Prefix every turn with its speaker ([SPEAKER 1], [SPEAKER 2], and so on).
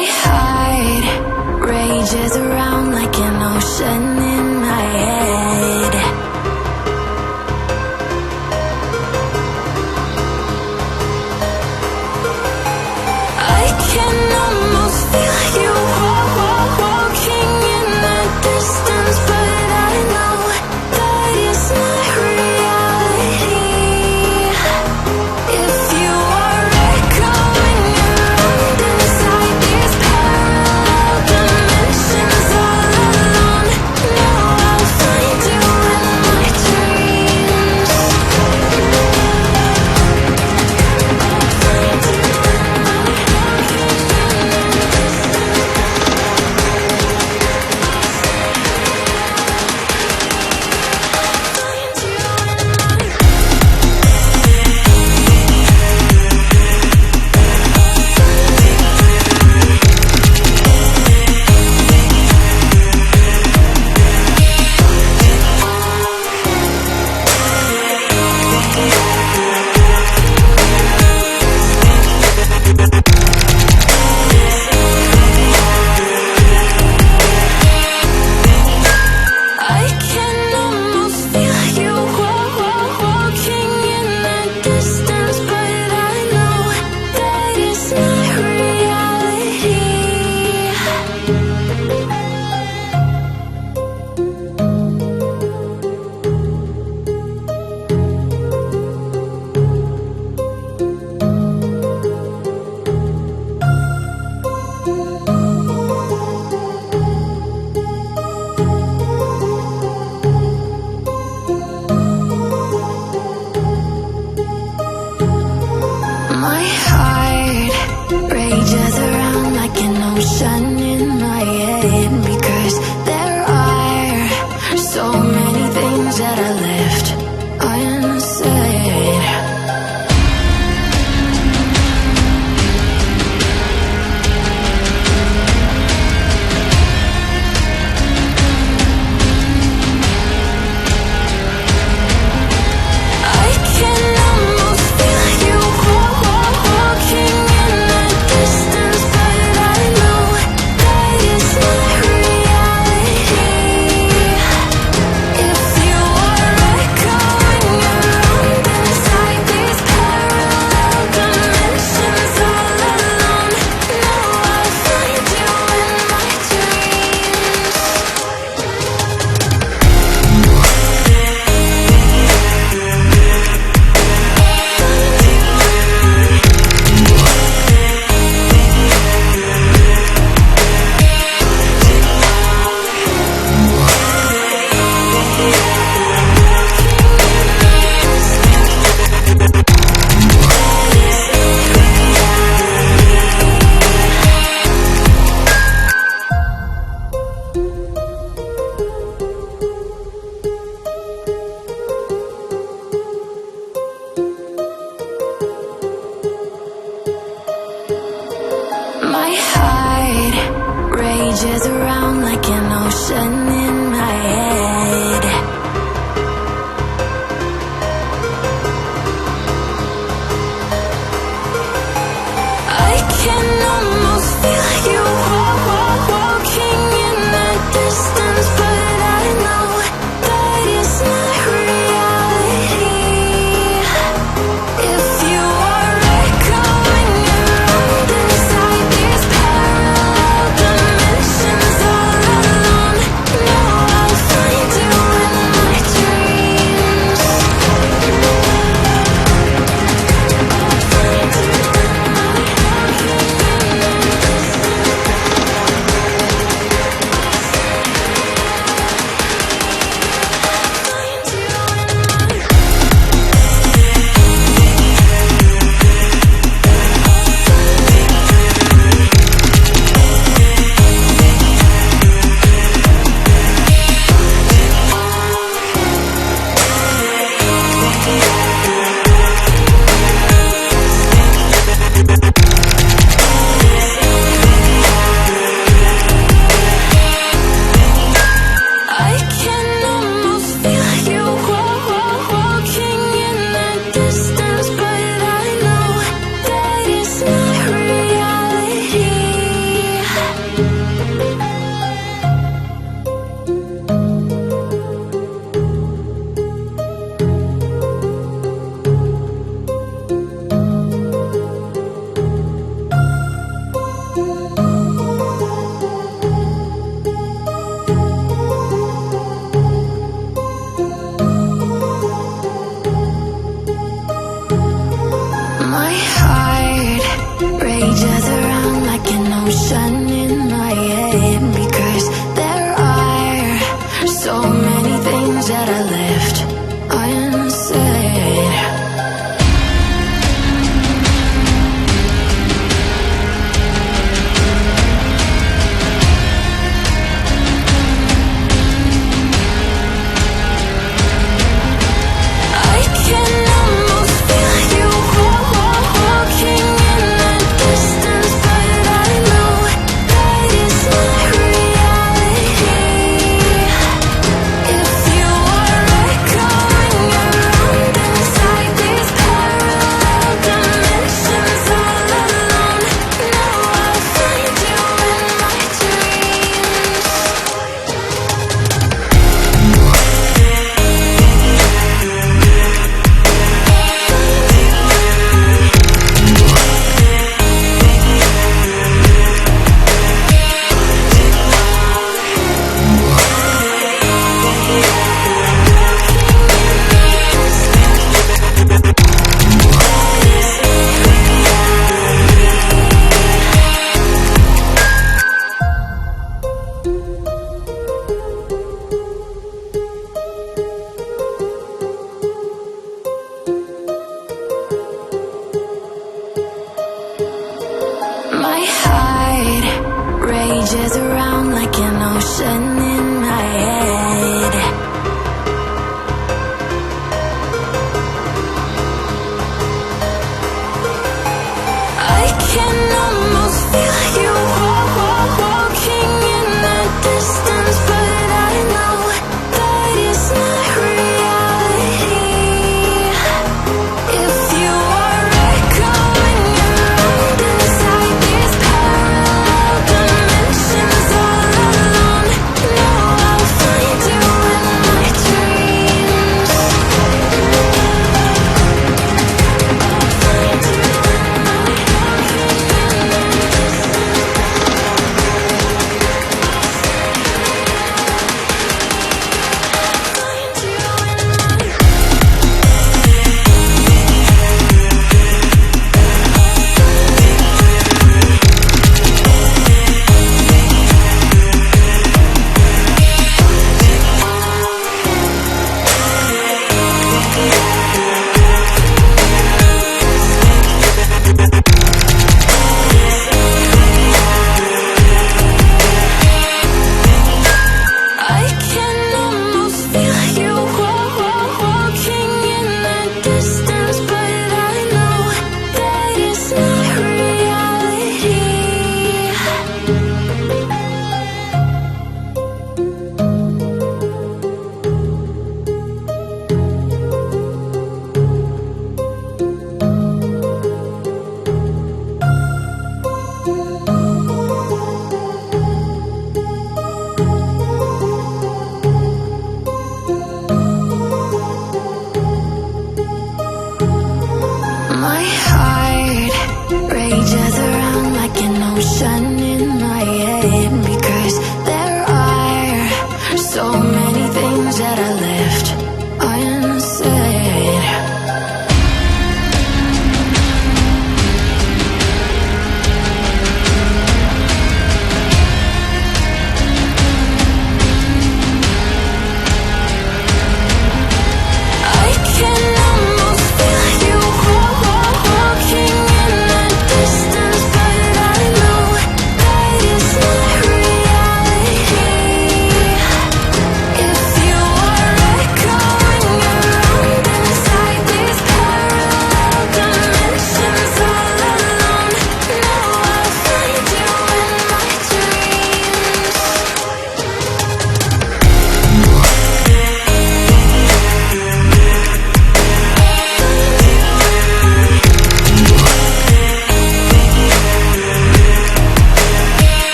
[SPEAKER 1] My heart rages around like an ocean in my head. I can almost feel you walking in the distance, but I know that it's not reality. If you are echoing around inside these parallel dimensions all alone, now I'll find you in my dreams. I'll find you in I can almost feel you walking in the distance, but I know that it's not reality. My heart rages around like an ocean in my head, because there are so many things that I left unsaid. I can almost feel you walking in the distance, but I know that it's not reality. If you are echoing around inside these parallel dimensions all alone, now I'll find you in my dreams. My heart rages around like an ocean in my head. I can almost feel you walking in the distance, but I know that it's not reality. If you are echoing around inside these parallel dimensions all alone, ocean in my head, because there are so many things that I left unsaid. I can almost feel you walking in the distance, but I know that it's not reality. If you are echoing around inside these parallel dimensions all alone, now I'll find you in my dreams. My heart rages around like an ocean in my head. I can almost feel you walking in the distance, but I know that it's not reality. If you are echoing around inside these parallel dimensions all alone, now I'll find you in my dreams. I'll find you in my I can almost feel you walking in the distance, but I know that it's not reality. My heart rages around like an ocean in my head.